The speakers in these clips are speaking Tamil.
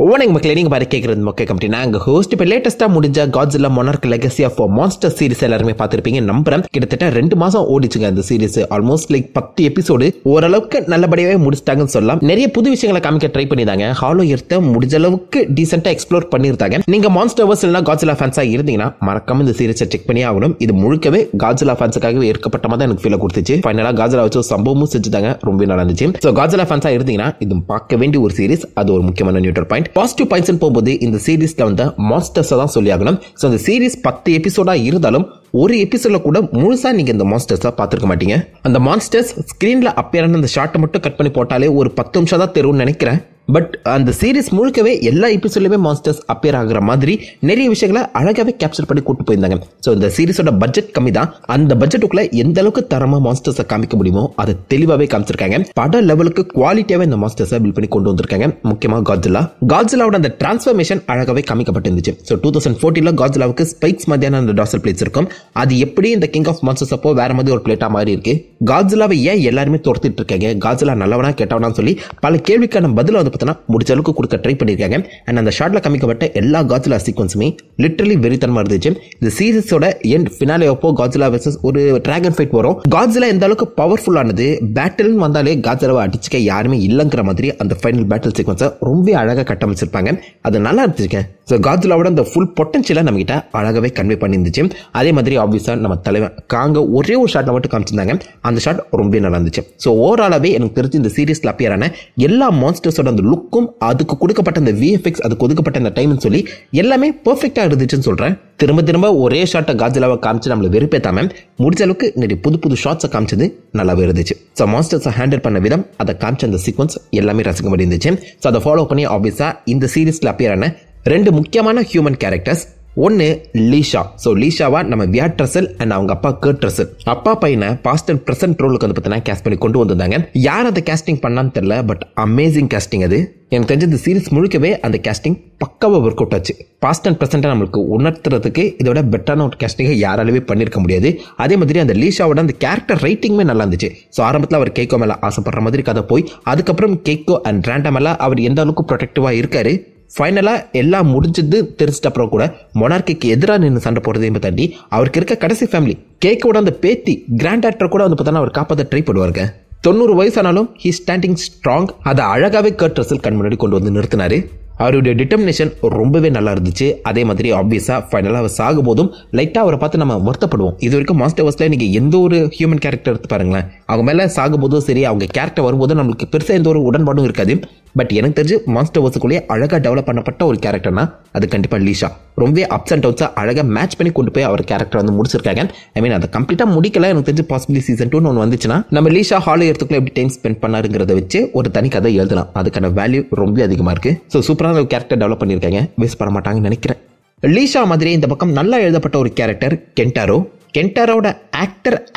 ஓனிங் மக்களே, நீங்க பாரு கேட்கறது மொக்க கம்பெனி. நாங்க ஹோஸ்ட் இப்போ லேட்டஸ்டா முடிஞ்ச Godzilla monarch legacy of monster series எல்லாருமே பார்த்திருப்பீங்க நம்புறேன். கிட்டத்தட்ட 2 மாசம் ஓடிச்சுங்க அந்த சீரிஸ். ஆல்மோஸ்ட் லைக் 10 எபிசோடு ஓரளவுக்கு நல்லபடியாவே முடிச்சிட்டாங்கன்னு சொல்லலாம். நிறைய புது விஷயங்களை காமிக்க ட்ரை பண்ணிருந்தாங்க. ஹாலோ எர்த்தை முடிஞ்ச அளவுக்கு டீசென்ட்டா எக்ஸ்ப்ளோர் பண்ணிருந்தாங்க. நீங்க மான்ஸ்டர்வர்ஸ் இல்லைனா காட்ஸில்லா ஃபேன்ஸா இருந்தீங்கன்னா மறக்காம இந்த சீரிஸை செக் பண்ணி ஆகணும். இது முழுக்கவே காட்ஸில்லா ஃபேன்ஸுக்காகவே ஏற்கப்பட்ட மாதிரி எனக்கு ஃபீல் கொடுத்துச்சு. ஃபைனலா காட்ஸில்லா வச்சு சம்பவமும் செஞ்சுட்டாங்க, ரொம்ப நல்லா இருந்துச்சு. ஸோ காட்ஸில்லா ஃபேன்ஸா இருந்தீங்கன்னா இது பார்க்க வேண்டிய ஒரு சீரிஸ். அது ஒரு முக்கியமான நியூட்ரல் பாயிண்ட். பாசிட்டிவ் பாயிண்ட்ஸ் போகும்போது இந்த சீரிஸ்ல வந்து மான்ஸ்டர்ஸ் தான் சொல்லி ஆகணும். ஸோ இந்த சீரிஸ் 10 எபிசோடா இருந்தாலும் ஒரு எபிசோட்ல கூட முழுசா நீங்க இந்த மான்ஸ்டர்ஸா பார்த்திருக்க மாட்டீங்க. அந்த மான்ஸ்டர்ஸ் ஸ்கிரீன்ல அப்பியர் ஆன அந்த ஷார்ட்டை மட்டும் கட் பண்ணி போட்டாலே ஒரு 10 நிமிஷம் தான் தெரியும்னு நினைக்கிறேன். பட் அந்த சீரிஸ் முழுக்கவே எல்லா எபிசோட்லயுமே மான்ஸ்டர்ஸ் அப்பியர் ஆகிற மாதிரி நிறைய விஷயங்களை அழகாவே கேப்சர் பண்ணி கூட்டு போயிருந்தாங்க. ஸோ இந்த சீரிஸோட பட்ஜெட் கம்மி தான். அந்த பட்ஜெட்டுக்குள்ள எந்த அளவுக்கு தரமா மான்ஸ்டர்ஸை காமிக்க முடியுமோ அதை தெளிவாவே காமிச்சிருக்காங்க. பட லெவலுக்கு குவாலிட்டியாவே இந்த மான்ஸ்டர்ஸை பில்ட் பண்ணி கொண்டு வந்திருக்காங்க. முக்கியமா காட்ஸில்லாவோட அந்த டிரான்ஸ்ஃபர்மேஷன் அழகாவே காமிக்கப்பட்டிருந்துச்சு. ஸோ 2014 காட்ஸில்லாவுக்கு ஸ்பைக்ஸ் மாதிரியான அந்த டார்சல் பிளேட்ஸ் இருக்கும். அது எப்படி இந்த கிங் ஆஃப் மான்ஸ்டர்ஸ் அப்போ வேற மாதிரி ஒரு பிளேட்டா மாதிரி இருக்கு. காட்ஸில்லாவை ஏன் எல்லாருமே துரத்திட்டு இருக்காங்க, காட்ஸில்லா நல்லவனா கெட்டவனான்னு சொல்லி பல கேள்விக்கான பதில் வந்து முடிச்ச அளவுக்கு கொடுக்க ட்ரை பண்ணிருக்காங்க. அண்ட் அந்த ஷாட்ல காமிக்கப்பட்ட எல்லா காட்ஸில்லா சீக்வன்ஸுமே லிட்டரலி வெறித்தனமா இருந்துச்சு. இந்த சீரிஸோட எண்ட் ஃபினாலே அப்போ காட்ஸில்லா வெர்சஸ் ஒரு டிராகன் ஃபைட் வரும். காட்ஸில்லா எந்த அளவுக்கு பவர்ஃபுல்லானது, பேட்டில்னு வந்தாலே காட்ஸில்லாவை அடிச்சுக்க யாருமே இல்லங்கிற மாதிரி அந்த ஃபைனல் பேட்டில் சீக்வன்ஸை ரொம்ப அழகாக கட்டமைச்சிருப்பாங்க. அது நல்லா இருந்துச்சு. ஸோ காட்ஸில்லாவோட அந்த ஃபுல் பொட்டன்ஷியலை நம்ம கிட்ட அழகாவே கன்வே பண்ணிருந்துச்சு. அதே மாதிரி ஆப்வியஸா நம்ம தலைவன் காங்க ஒரே ஒரு ஷாட்ல மட்டும் காமிச்சிருந்தாங்க. அந்த ஷாட் ரொம்ப நல்லா இருந்துச்சு. ஸோ ஓவராலாவே எனக்கு தெரிஞ்சு இந்த சீரிஸ்ல அப்பியர் ஆன எல்லா மான்ஸ்டர்ஸோட அந்த லுக்கும், அதுக்கு கொடுக்கப்பட்ட அந்த விஎஃப்எக்ஸ், அதுக்கு ஒதுக்கப்பட்ட அந்த டைம்னு சொல்லி எல்லாமே பெர்ஃபெக்டா இருந்துச்சுன்னு சொல்றேன். திரும்ப ஒரே ஷாட்டை காட்ஸில்லாவை காமிச்சு நம்மளை வெறுப்பேத்தாம முடிச்ச அளவுக்கு நிறைய புது ஷாட்ஸை காமிச்சது நல்லாவே இருந்துச்சு. ஸோ மான்ஸ்டர்ஸை ஹேண்டில் பண்ண விதம், அதை காமிச்ச அந்த சீக்வன்ஸ் எல்லாமே ரசிக்கும்படி இருந்துச்சு. ஸோ அதை ஃபாலோ பண்ணி ஆப்வியஸா இந்த சீரிஸ்ல அப்பியர் ஆன 2 முக்கியமான ஹியூமன் கேரக்டர்ஸ். ஒன்னு லீஷா. ஸோ லீஷாவா நம்ம வியாட் ரசல் அண்ட் அவங்க அப்பா கர்ட் ரசல், அப்பா பையனை பாஸ்ட் அண்ட் பிரசன்ட் ரோலுக்கு வந்து பார்த்தீங்கன்னா கேஸ்ட் பண்ணி கொண்டு வந்திருந்தாங்க. யார் அந்த கேஸ்டிங் பண்ணான்னு தெரியல, பட் அமேசிங் கேஸ்டிங். அது எனக்கு தெரிஞ்ச இந்த சீரிஸ் முழுக்கவே அந்த கேஸ்டிங் பக்காவா ஒர்க் அவுட் ஆச்சு. பாஸ்ட் அண்ட் பிரசன்ட்டை நம்மளுக்கு உணர்த்துறதுக்கு இதோட பெட்டரான ஒரு கேஸ்டிங்கை யாராலுமே பண்ணியிருக்க முடியாது. அதே மாதிரி அந்த லீஷாவோட அந்த கேரக்டர் ரைட்டிங்குமே நல்லா இருந்துச்சு. ஸோ ஆரம்பத்தில் அவர் கேக்கோ மேலே ஆசைப்படுற மாதிரி கதை போய் அதுக்கப்புறம் கேக்கோ அண்ட் ரேண்டா மேலே அவர் எந்த அளவுக்கு ப்ரொடெக்டிவாக இருக்காரு. ஃபைனலா எல்லாம் முடிஞ்சது தெரிஞ்சிட்ட அப்புறம் கூட மொனார்க்கிக்கு எதிராக நின்று சண்டை போடுறதையும் தாண்டி அவருக்கு இருக்க கடைசி ஃபேமிலி கேக்கோட அந்த பேத்தி கிராண்ட் ஆக்டர் கூட வந்து பார்த்தா அவர் காப்பாற்ற ட்ரை பண்ணுவாருங்க. 90 வயசானாலும் ஹி ஸ்டாண்டிங் ஸ்ட்ராங். அதை அழகாவே கர்ட் ரசல் கண் முன்னாடி கொண்டு வந்து நிறுத்தினாரு. அவருடைய டிட்டர்மினேஷன் ரொம்பவே நல்லா இருந்துச்சு. அதே மாதிரி ஆப்வியஸா ஃபைனலாக அவர் சாகும் போதும் லைட்டாக அவரை பார்த்து நம்ம வருத்தப்படுவோம். இது வரைக்கும் மாஸ்டர்வர்ஸ்ல நீங்க எந்த ஒரு ஹியூமன் கேரக்டர் எடுத்து பாருங்களேன், அவங்க மேலே சாகும் போதும் சரி, அவங்க கேரக்டர் வரும்போது நம்மளுக்கு பெருசாக எந்த ஒரு உடன்பாடும் இருக்காது. பட் எனக்கு தெரிஞ்சு மாஸ்டர்வர்ஸுக்குள்ளேயே அழகாக டெவலப் பண்ணப்பட்ட ஒரு கேரக்டர்னா அது கண்டிப்பாக லீஷா. ரொம்ப அப்ஸ் அண்ட் டவுன்ஸாக அழகாக மேட்ச் பண்ணி கொண்டு போய் அவர் கேரக்டர் வந்து முடிச்சிருக்காங்க. ஐ மீன் அதை கம்ப்ளீட்டாக முடிக்கல. எனக்கு தெரிஞ்சு பாசிபிளி சீசன் 2 ஒன்று வந்துச்சுன்னா நம்ம லீஷா ஹாலோ எர்த்துக்குள்ள எப்படி டைம் ஸ்பெண்ட் பண்ணாருங்கிறத வச்சு ஒரு தனி கதை எழுதலாம். அதுக்கான வேல்யூ ரொம்ப அதிகமாக இருக்கு. ஸோ சூப்பரான ஒரு கேரக்டர் டெவலப் பண்ணியிருக்காங்க. வேஸ்ட் பண்ண மாட்டாங்கன்னு நினைக்கிறேன். லீஷா மாதிரி இந்த பக்கம் நல்லா எழுதப்பட்ட ஒரு கேரக்டர் கென்டாரோ. கென்டாரோட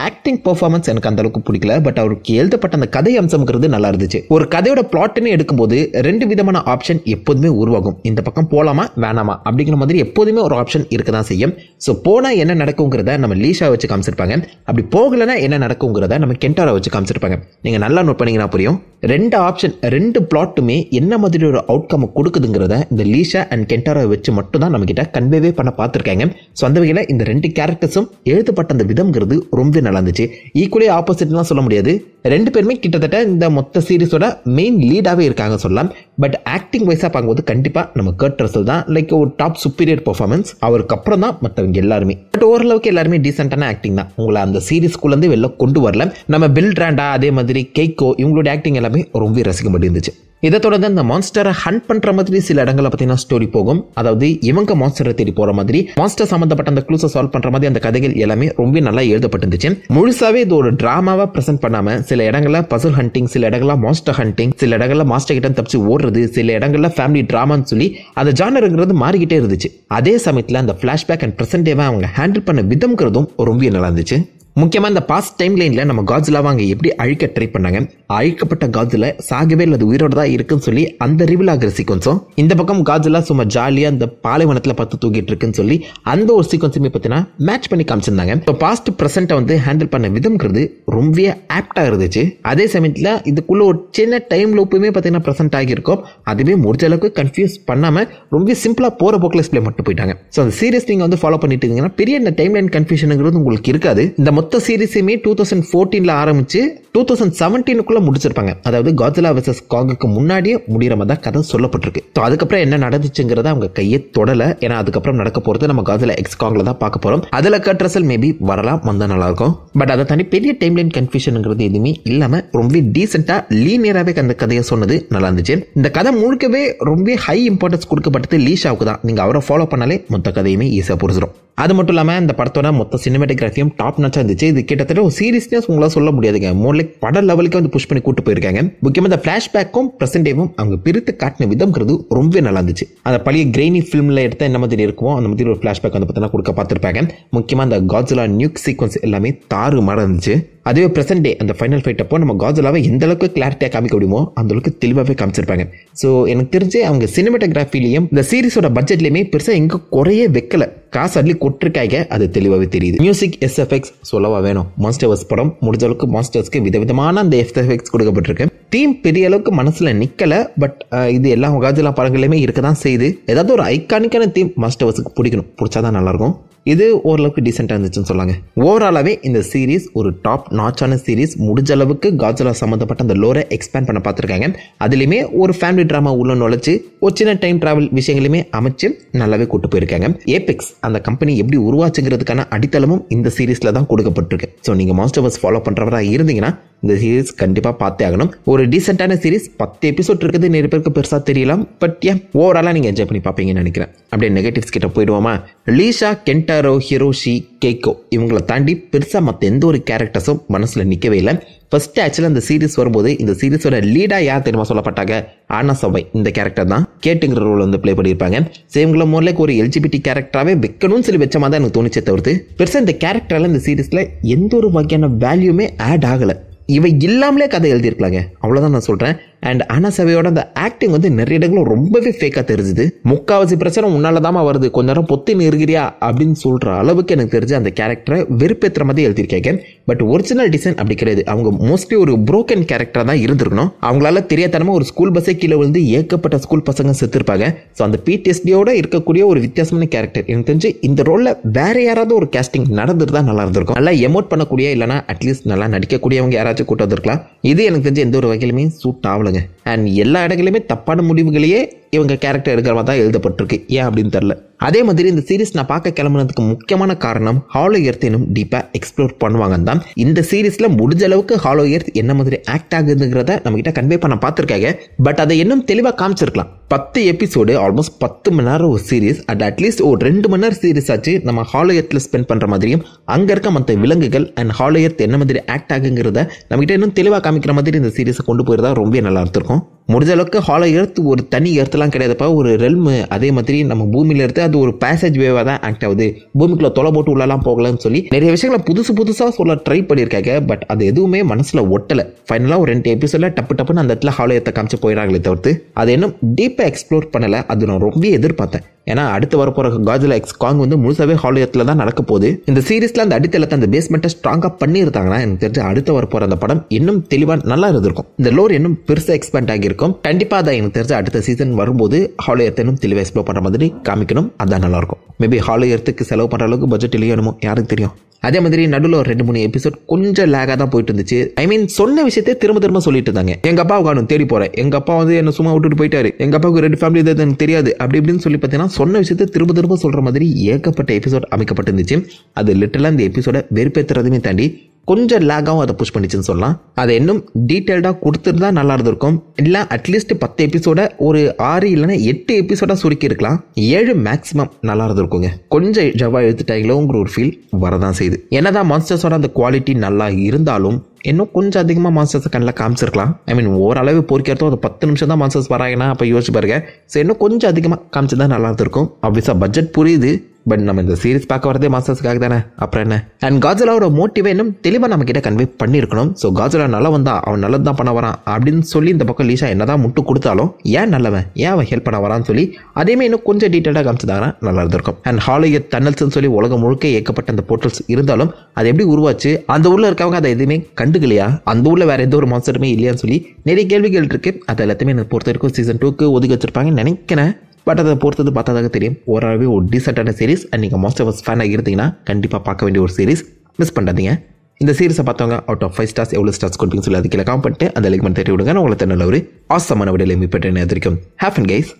ஆக்டிங் பெர்ஃபார்மன்ஸ் எனக்கு அந்த அளவுக்கு பிடிக்கல. பட் அவருக்கு எழுதப்பட்ட அந்த கதை அம்சம்ங்கிறது நல்லா இருந்துச்சு. ஒரு கதையோட பிளாட்னு எடுக்கும்போது 2 விதமான ஆப்ஷன் எப்போதுமே உருவாகும். இந்த பக்கம் போலாமா வேணாமா அப்படிங்கிற மாதிரி எப்போதுமே ஒரு ஆப்ஷன் இருக்க தான் செய்யும். ஸோ போனா என்ன நடக்குங்கிறத நம்ம லீஷா வச்சு காமிச்சிருப்பாங்க. அப்படி போகலன்னா என்ன நடக்குங்கிறத நம்ம கென்டாரோ வச்சு காமிச்சிருப்பாங்க. நீங்க நல்லா நோட் பண்ணீங்கன்னா புரியும். 2 ஆப்ஷன் 2 பிளாட்டுமே என்ன மாதிரி ஒரு அவுட்கம் கொடுக்குதுங்கிறத இந்த லீஷா அண்ட் கென்டாரோ வச்சு மட்டும் தான் நம்ம கிட்ட கன்வேவே பண்ண பார்த்துருக்காங்க. ஸோ அந்த வகையில் இந்த 2 கேரக்டர்ஸும் எழுதப்பட்ட அந்த விதம்ங்கிறது ரொம்ப நல்லா இருந்துச்சு. ஈக்குவலி ஆப்போசிட்லாம் சொல்ல முடியாது. 2 பேருமே கிட்டத்தட்ட இந்த மொத்த சீரிஸோட மெயின் லீடாவே இருக்காங்க சொல்லலாம். பட் ஆக்டிங் வைஸா பார்க்கும்போது கண்டிப்பா நம்ம கர்ட் ரசல் தான் லைக் ஒரு டாப் சுப்பீரியர் பெர்ஃபார்மன்ஸ். அவருக்கு அப்புறம் தான் மற்றவங்க எல்லாருமே. பட் ஓரளவுக்கு எல்லாருமே டீசென்டான ஆக்டிங் தான். உங்களை அந்த சீரிஸ்குள்ள இருந்து வெளில கொண்டு வரல. நம்ம பில் ரேண்டா அதே மாதிரி கேக்கோ இவங்களோட ஆக்டிங் எல்லாமே ரொம்ப ரசிக்கும்படி இருந்துச்சு. இதை தொடர்ந்து அந்த மான்ஸ்டரை ஹண்ட் பண்ற மாதிரி சில இடங்களை பார்த்தீங்கன்னா ஸ்டோரி போகும். அதாவது இவங்க மான்ஸ்டரை தேடி போற மாதிரி மான்ஸ்டர் சம்பந்தப்பட்ட அந்த க்ளூஸை சால்வ் பண்ற மாதிரி அந்த கதைகள் எல்லாமே ரொம்ப நல்லா எழுதப்பட்டிருந்துச்சு. முழுசாவே இது ஒரு டிராமாவா பிரசன்ட் பண்ணாம சில இடங்கள்ல பசில் ஹண்டிங், சில இடங்கள்ல மான்ஸ்டர் ஹண்டிங், சில இடங்கள்ல மாஸ்டர் கிட்ட தப்பிச்சு ஓடுறது, சில இடங்கள்ல ஃபேமிலி டிராமான்னு சொல்லி அந்த ஜானருங்கிறது மாறிக்கிட்டே இருந்துச்சு. அதே சமயத்துல அந்த பிளாஷ்பேக் அண்ட் பிரசன்ட் டேவை அவங்க ஹேண்டில் பண்ண விதம்ங்கிறதும் ரொம்ப நல்லா இருந்துச்சு. முக்கியமாக இந்த பாஸ்ட் டைம் லைனில் நம்ம காட்ஸிலாவை அங்கே எப்படி அழிக்க ட்ரை பண்ணாங்க, அழிக்கப்பட்ட காட்ஸிலா சாகவே இல்லை, உயிரோட தான் இருக்குன்னு சொல்லி அந்த ரிவீல் ஆகிற சீக்வன்ஸும், இந்த பக்கம் காட்ஸிலா சும்மா ஜாலியாக அந்த பாலைவனத்தில் பத்து தூக்கிட்டு இருக்குன்னு சொல்லி அந்த ஒரு சீக்வன்ஸுமே பார்த்தீங்கன்னா மேட்ச் பண்ணி காமிச்சிருந்தாங்க. இப்போ பாஸ்ட் ப்ரெசென்ட்டை வந்து ஹேண்டில் பண்ண விதம்ங்கிறது ரொம்பவே ஆப்டாக இருந்துச்சு. அதே சமயத்தில் இதுக்குள்ள ஒரு சின்ன டைம் லூப்புமே பார்த்தீங்கன்னா ப்ரெசென்ட் ஆகியிருக்கும். அதுவே முடிஞ்ச அளவுக்கு கன்ஃபியூஸ் பண்ணாமல் ரொம்ப சிம்பிளாக போகிற போக்கில் எக்ஸ்பிளைன் மட்டும் போயிட்டாங்க. ஸோ அந்த சீரிஸ் நீங்கள் வந்து ஃபாலோ பண்ணிட்டு இருந்தீங்கன்னா பெரிய இந்த டைம் லைன் கன்ஃபியூஷனுங்கிறது உங்களுக்கு இருக்காது. இந்த மொத்த சீரிஸுமே 2014 ஆரம்பிச்சு 2017 முடிச்சிருப்பாங்க. அதாவது காட்ஸிலா வெர்சஸ் காங்குக்கு முன்னாடியே முடிகிற மாதிரி தான் கதை சொல்லப்பட்டிருக்கு. ஸோ அதுக்கப்புறம் என்ன நடந்துச்சுங்கிறத அவங்க கையை தொடல. ஏன்னா அதுக்கப்புறம் நடக்க போகிறது நம்ம காட்ஸிலா எக்ஸ் காங்ல தான் பார்க்க போகிறோம். அதில் கட் ரசல் மேபி வரலாம், வந்தால் நல்லா இருக்கும். பட் அதை தாண்டி பெரிய டைம் லைன் கன்ஃபியூஷனுங்கிறது எதுவுமே இல்லாமல் ரொம்ப டீசெண்டாக லீனியராகவே அந்த கதையை சொன்னது நல்லா இருந்துச்சு. இந்த கதை முழுக்கவே ரொம்ப ஹை இம்பார்ட்டன்ஸ் கொடுக்கப்பட்டது லீஷாவுக்கு தான். நீங்கள் அவரை ஃபாலோ பண்ணாலே மொத்த கதையுமே ஈஸியாக புரிஞ்சிடும். அது மட்டும் இல்லாமல் இந்த படத்தோட மொத்த சினிமாட்டோகிராஃபியும் டாப் நாச்சா இருந்துச்சு. இது கிட்டத்தட்ட ஒரு சீரியஸ்னஸ் உங்களால் சொல்ல முடியாதுங்க. மோர் லைக் பட லெவலுக்கு வந்து புஷ் பண்ணி கூட்டு போயிருக்காங்க. முக்கியமாக இந்த ஃபிளாஷ்பேக்கும் ப்ரெசென்டேவும் அவங்க பிரித்து காட்டின விதம்ங்கிறது ரொம்ப நல்லா இருந்துச்சு. அந்த பழைய கிரெய்னி ஃபிலிமில் எடுத்த என்ன மாதிரி இருக்குமோ அந்த மாதிரி ஒரு ஃபிளாஷ்பேக் வந்து பார்த்தீங்கன்னா கொடுக்க பார்த்துருப்பாங்க. முக்கியமாக அந்த காட்ஸிலா நியூக் சீக்வன்ஸ் எல்லாமே தாறு மாற இருந்துச்சு. அதுவே ப்ரெசென்ட் டே அந்த ஃபைனல் ஃபைட் அப்போ நம்ம காட்ஸிலாவை எந்த அளவுக்கு கிளாரிட்டியாக காமிக்க முடியுமோ அந்த அளவுக்கு தெளிவாகவே காமிச்சிருப்பாங்க. ஸோ எனக்கு தெரிஞ்சு அவங்க சினிமாட்டோகிராஃபிலையும் இந்த சீரிஸோட பட்ஜெட்லையுமே பெருசாக எங்கே குறையே வைக்கல, காசு அள்ளி கொட்டிருக்காங்க. அது தெளிவாகவே தெரியுது. மியூசிக் எஸ்எஃப்எக்ஸ் சொல்லவா வேணும். மாஸ்டர்ஸ் படம் முடிஞ்ச அளவுக்கு மாஸ்டர்ஸ்க்கு விதவிதமான அந்த எஸ்எஃப்எக்ஸ் கொடுக்கப்பட்டிருக்கு. தீம் பெரிய அளவுக்கு மனசில் நிற்கல. பட் இது எல்லா காட்ஸிலா படங்களையுமே இருக்க தான் செய்யுது. ஏதாவது ஒரு ஐகானிக்கான தீம் மாஸ்டர்ஸுக்கு பிடிக்கணும், பிடிச்சாதான் நல்லாயிருக்கும். இது ஓரளவுக்கு டீசெண்டாக இருந்துச்சுன்னு சொல்லாங்க. ஓவராலாகவே இந்த சீரீஸ் ஒரு டாப் நாச்சான சீரீஸ். முடிஞ்ச அளவுக்கு காட்ஸிலா சம்மந்தப்பட்ட அந்த லோரை எக்ஸ்பேண்ட் பண்ண பார்த்துருக்காங்க. அதுலேயுமே ஒரு ஃபேமிலி ட்ராமா உள்ள நுழைச்சு ஒரு சின்ன டைம் ட்ராவல் விஷயங்களையுமே அமைச்சு நல்லாவே கூட்டு போயிருக்காங்க. ஏபெக்ஸ் அந்த கம்பெனி எப்படி உருவாச்சுங்கிறதுக்கான அடித்தளமும் இந்த சீரீஸில் தான் கொடுக்கப்பட்டிருக்கு. ஸோ நீங்கள் மாஸ்டர்ஸ் ஃபாலோ பண்ணுறவராக இருந்தீங்கன்னா இந்த சீரீஸ் கண்டிப்பாக பார்த்தே ஆகணும். ஒரு டீசெண்டான சீரீஸ். 10 எபிசோட் இருக்குது, நிறைய பேருக்கு பெருசாக தெரியலாம். பட் ஏன் ஓவராலாக நீங்கள் என்ஜாய் பண்ணி பார்ப்பீங்கன்னு நினைக்கிறேன். அப்படியே நெகட்டிவ்ஸ் கிட்ட போயிடுவோமா. லீஷா, கென்டாரோ, ஹிரோஷி, கேக்கோ இவங்களை தாண்டி பெருசாக மற்ற எந்த ஒரு கேரக்டர்ஸும் மனசில் நிற்கவே இல்லை. ஃபர்ஸ்ட் ஆக்சுவலாக இந்த சீரிஸ் வரும்போது இந்த சீரிஸோட லீடாக யார் தெரியுமா சொல்லப்பட்டாங்க? ஆனா சவை இந்த கேரக்டர் தான் கேட்டுங்கிற ரோல் வந்து ப்ளே பண்ணியிருப்பாங்க. ஸோ இவங்கள மோர்லேக்கு ஒரு எல்ஜிபிடி கேரக்டராகவே வைக்கணும்னு சொல்லி வச்ச மாதிரி தான் எனக்கு தோணிச்சே தவிர்த்து பெருசாக இந்த கேரக்டரால் இந்த சீரிஸில் எந்த ஒரு வகையான வேல்யூமே ஆட் ஆகலை. இவை இல்லாமலே கதை எழுதியிருக்கலாங்க, அவ்வளோதான் நான் சொல்கிறேன். அண்ட் ஆனா சவையோட அந்த ஆக்டிங் வந்து நிறைய இடங்களும் ரொம்பவே ஃபேக்காக தெரிஞ்சுது. முக்கால்வாசி பிரச்சனை உன்னால தாமா வருது, கொஞ்ச நேரம் பொத்தி நிறுகிறியா அப்படின்னு சொல்கிற அளவுக்கு எனக்கு தெரிஞ்சு அந்த கேரக்டரை வெறுப்பேற்றுற மாதிரி எழுதியிருக்காங்க. பட் ஒரிஜினல் டிசைன் அப்படி கிடையாது. அவங்க மோஸ்ட்லி ஒரு புரோக்கன் கேரக்டராக தான் இருந்திருக்கணும். அவங்களால தெரியாதனமாக ஒரு ஸ்கூல் பஸ்ஸே கீழே விழுந்து ஏகப்பட்ட ஸ்கூல் பசங்க செத்துருப்பாங்க. ஸோ அந்த பிடிஎஸ்டியோட இருக்கக்கூடிய ஒரு வித்தியாசமான கேரக்டர். எனக்கு தெரிஞ்சு இந்த ரோலில் வேற யாராவது ஒரு கேஸ்டிங் நடந்துட்டு தான் நல்லா இருந்திருக்கும். நல்லா எமோட் பண்ணக்கூடிய இல்லைனா அட்லீஸ்ட் நல்லா நடிக்கக்கூடியவங்க யாராச்சும் கூட்டு வந்திருக்கலாம். இது எனக்கு தெரிஞ்சு எந்த ஒரு வகையிலுமே சூட் ஆகலைங்க. அண்ட் எல்லா இடங்களிலுமே தப்பான முடிவுகளையே இவங்க கேரக்டர் எடுக்கிற மாதிரி தான் எழுதப்பட்டிருக்கு. ஏன் அப்படின்னு தெரியல. அதே மாதிரி இந்த சீரிஸ் நான் பார்க்க கிளம்புனதுக்கு முக்கியமான காரணம் ஹாலோ எர்த் இன்னும் டீப்பாக எக்ஸ்ப்ளோர் பண்ணுவாங்க தான். இந்த சீரிஸில் முடிஞ்ச அளவுக்கு ஹாலோ எர்த் என்ன மாதிரி ஆக்ட் ஆகுதுங்கிறத நம்மகிட்ட கன்வே பண்ண பார்த்துருக்காங்க. பட் அதை இன்னும் தெளிவாக காமிச்சிருக்கலாம். 10 எபிசோடு ஆல்மோஸ்ட் 10 மணி நேரம் ஒரு சீரிஸ். அட்லீஸ்ட் ஒரு 2 மணி நேரம் சீரிஸ் ஆச்சு நம்ம ஹாலோ எர்த்தில் ஸ்பெண்ட் பண்ணுற மாதிரியும் அங்கே இருக்க மற்ற விலங்குகள் அண்ட் ஹாலோ எர்த் என்ன மாதிரி ஆக்ட் ஆகுங்கிறத நம்மகிட்ட இன்னும் தெளிவாக காமிக்கிற மாதிரி இந்த சீரிஸை கொண்டு போயிருந்தா ரொம்ப நல்லா இருந்திருக்கும். முடிஞ்ச அளவுக்கு ஹாலோ எர்த் ஒரு தனி எர்த்லாம் கிடையாதுப்பா, ஒரு ரெல்மு. அதே மாதிரி நம்ம பூமியில எடுத்து அது ஒரு பேசேஜ் வேவாக தான் ஆக்ட் ஆகுது. பூமிக்குள்ள தொலை போட்டு உள்ளலாம் போகலாம்னு சொல்லி நிறைய விஷயங்களை புதுசாக சொல்ல ட்ரை பண்ணியிருக்காங்க. பட் அது எதுவுமே மனசில் ஒட்டலை. ஃபைனலாக ஒரு 2 எபிசோடில் டப்புன்னு அந்த இடத்துல ஹாலோ எர்த்தை காமிச்சு போயிடறாங்களே தவிர்த்து அதை இன்னும் டீப்பாக எக்ஸ்ப்ளோர் பண்ணலை. அது நான் ரொம்ப எதிர்பார்த்தேன். ஏன்னா அடுத்து வரப்போகிற காட்ஸிலா எக்ஸ் காங் வந்து முழுசாவே ஹாலோ எர்த்தில் தான் நடக்க போகுது. இந்த சீரிஸில் அந்த அடித்தளத்தை அந்த பேஸ்மெண்ட்டை ஸ்ட்ராங்காக பண்ணியிருந்தாங்கன்னா எனக்கு தெரிஞ்சு அடுத்து வரப்போகிற அந்த படம் இன்னும் தெளிவாக நல்லா இருந்திருக்கும். இந்த லோர் இன்னும் பெருசாக எக்ஸ்பேண்ட் ஆகியிருக்கும். கண்டிப்பாக அதை எனக்கு தெரிஞ்ச அடுத்த சீசன் வரும்போது ஹாலோ எர்த்தை இன்னும் தெளிவாக எக்ஸ்ப்ளோர் பண்ணுற மாதிரி காமிக்கணும். அதான் நல்லாயிருக்கும். மேபி ஹாலோ எர்த்துக்கு செலவு பண்ணுற அளவுக்கு பட்ஜெட் இல்லையோ என்னமோ யாருக்கு தெரியும். அதே மாதிரி நடுவில் ஒரு 2-3 எபிசோட் கொஞ்சம் லேகாக தான் போயிட்டு இருந்துச்சு. ஐ மீன் சொன்ன விஷயத்தை திரும்ப சொல்லிட்டு இருந்தாங்க. எங்க அப்பா காணும் தேடி போறேன், எங்க அப்பா வந்து என்ன சும்மா விட்டுட்டு போயிட்டாரு, எங்க அப்பாவுக்கு 2 ஃபேமிலி இது எனக்கு தெரியாது அப்படி இப்படின்னு சொல்லி பார்த்தீங்கன்னா சொன்ன விஷயத்தை திரும்ப சொல்ற மாதிரி ஏகப்பட்ட எபிசோட் அமைக்கப்பட்டிருந்துச்சு. அது லிட்டரலாக இந்த எபிசோட வெறுப்பேற்றுறதுமே தாண்டி கொஞ்சம் லேகாகவும் அதை புஷ் பண்ணிச்சுன்னு சொல்லலாம். அதை இன்னும் டீட்டெயில்டாக கொடுத்துருந்தா நல்லா இருந்திருக்கும். இல்லை அட்லீஸ்ட் 10 எபிசோட ஒரு 6 இல்லைன்னா 8 எபிசோடாக சுருக்கி இருக்கலாம். 7 மேக்ஸிமம் நல்லா இருந்திருக்குங்க. கொஞ்சம் ஜவா எழுத்துட்டாங்களோங்கிற ஒரு ஃபீல் வரதான் செய்யுது. என்னதான் மான்ஸ்டர்ஸோட அந்த குவாலிட்டி நல்லா இருந்தாலும் இன்னும் கொஞ்சம் அதிகமாக மான்ஸ்டர்ஸை கண்ணில் காமிச்சிருக்கலாம். ஐ மீன் ஓரளவு பொறிக்கிறதோ அது 10 நிமிஷம் தான் மான்ஸ்டர்ஸ் வராங்கன்னா அப்போ யோசிச்சு பாருங்க. ஸோ இன்னும் கொஞ்சம் அதிகமாக காமிச்சு தான் நல்லா இருந்திருக்கும். ஆப்வியஸாக பட்ஜெட் புரியுது. பட் நம்ம இந்த சீரிஸ் பார்க்க வரதே மாஸ்டர்ஸ்க்காக தானே, அப்புறம் என்ன. அண்ட் காட்ஸிலாவோட மோட்டிவே இன்னும் தெளிவாக நம்ம கிட்ட கன்வே பண்ணியிருக்கணும். ஸோ காட்ஸிலா நல்லா வந்தா அவன் நல்லது தான் பண்ண வரான் அப்படின்னு சொல்லி இந்த பக்கம் லீஷா என்னதான் முட்டு கொடுத்தாலும் ஏன் நல்லவன், ஏன் அவன் ஹெல்ப் பண்ண வரான்னு சொல்லி அதையுமே இன்னும் கொஞ்சம் டீட்டெயிலாக காமிச்சிருந்தாங்கன்னா நல்லா இருந்திருக்கும். அண்ட் ஹாலிய டன்னல்ஸ்ன்னு சொல்லி உலகம் முழுக்க ஏற்கப்பட்ட அந்த போர்ட்டல்ஸ் இருந்தாலும் அது எப்படி உருவாச்சு, அந்த ஊரில் இருக்கவங்க அதை எதுவுமே கண்டுக்கலையா, அந்த ஊரில் வேற எந்த ஒரு மாஸ்டருமே இல்லையான்னு சொல்லி நிறைய கேள்விகள் இருக்கு. அது எல்லாத்தையுமே எனக்கு பொறுத்த வரைக்கும் சீசன் 2க்கு ஒதுக்கி வச்சிருப்பாங்கன்னு நினைக்கிறேன். பட் அதை பொறுத்தது பார்த்ததாக தெரியும். ஓரளவு ஒரு டீசென்டான சீரிஸ். அண்ட் நீங்கள் மாஸ்டர் ஆஃப் ஃபேனாக இருந்தீங்கன்னா கண்டிப்பாக பார்க்க வேண்டிய ஒரு சீரிஸ், மிஸ் பண்ணாதீங்க. இந்த சீரிஸை பார்த்தவங்க அவுட் ஆஃப் 5 ஸ்டார்ஸ் எவ்வளோ ஸ்டார்ஸ் கொடுப்பீங்கன்னு சொல்லி அதுக்கு காம் பண்ணிட்டு அந்த லைக் பண்ணி தட்டி விடுங்க. உங்களை நல்ல ஒரு ஆசமான விடையில மீட் பண்ண எதிர்க்கும். Happen guys,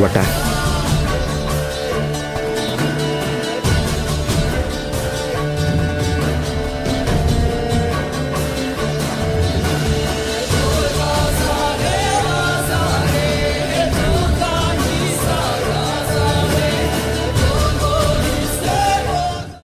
வாட்டா.